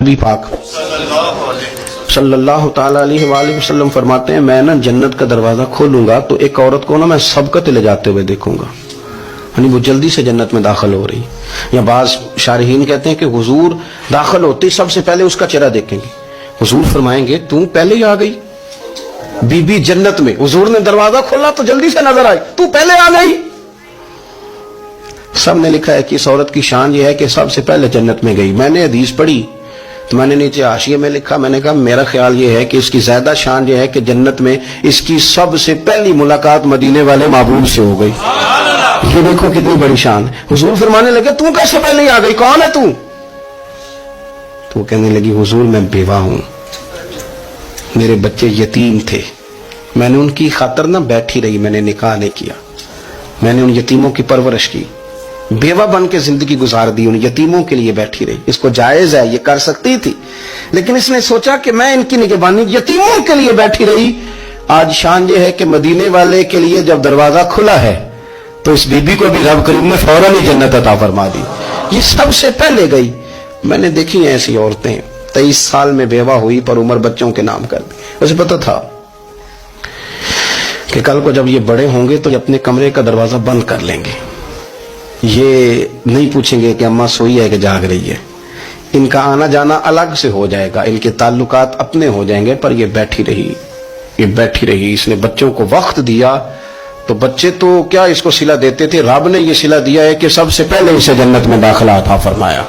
نبی پاک صلی اللہ تعالی علیہ وآلہ وسلم فرماتے ہیں میں نا جنت کا دروازہ کھولوں گا تو ایک عورت کو نا میں سبقت لے جاتے ہوئے دیکھوں گا، یعنی وہ جلدی سے جنت میں داخل ہو رہی. یا بعض شارحین کہتے ہیں کہ حضور داخل ہوتے سب سے پہلے اس کا چہرہ دیکھیں گے. حضور فرمائیں گے تو پہلے ہی آ گئی بی بی جنت میں، حضور نے دروازہ کھولا تو جلدی سے نظر آئی، تو پہلے آ گئی. سب نے لکھا ہے کہ اس عورت کی شان یہ ہے کہ سب سے پہلے جنت میں گئی. میں نے حدیث پڑھی تو میں نے نیچے حاشیے میں لکھا، میں نے کہا میرا خیال یہ ہے کہ اس کی زیادہ شان یہ ہے کہ جنت میں اس کی سب سے پہلی ملاقات مدینے والے محبوب سے ہو گئی. یہ دیکھو کتنی بڑی شان. حضور فرمانے لگے تو کیسے پہلے ہی آ گئی، کون ہے تو وہ کہنے لگی حضور میں بیوہ ہوں، میرے بچے یتیم تھے، میں نے ان کی خاطر نہ بیٹھی رہی، میں نے نکاح نہیں کیا، میں نے ان یتیموں کی پرورش کی، بیوہ بن کے زندگی گزار دی، ان یتیموں کے لیے بیٹھی رہی. اس کو جائز ہے، یہ کر سکتی تھی، لیکن اس نے سوچا کہ میں ان کی نگہبانی یتیموں کے لیے بیٹھی رہی. آج شان یہ ہے کہ مدینے والے کے لیے جب دروازہ کھلا ہے تو اس بی بی کو بھی رب کریم نے فوراً ہی جنت عطا فرما دی. یہ سب سے پہلے گئی. میں نے دیکھی ہیں ایسی عورتیں 23 سال میں بیوہ ہوئی پر عمر بچوں کے نام کر دی. اسے پتہ تھا کہ کل کو جب یہ بڑے ہوں گے تو یہ اپنے کمرے کا دروازہ بند کر لیں گے، یہ نہیں پوچھیں گے کہ اماں سوئی ہے کہ جاگ رہی ہے. ان کا آنا جانا الگ سے ہو جائے گا، ان کے تعلقات اپنے ہو جائیں گے. پر یہ بیٹھی رہی، یہ بیٹھی رہی. اس نے بچوں کو وقت دیا تو بچے تو کیا اس کو صلہ دیتے تھے، رب نے یہ صلہ دیا ہے کہ سب سے پہلے اسے جنت میں داخلہ عطا فرمایا.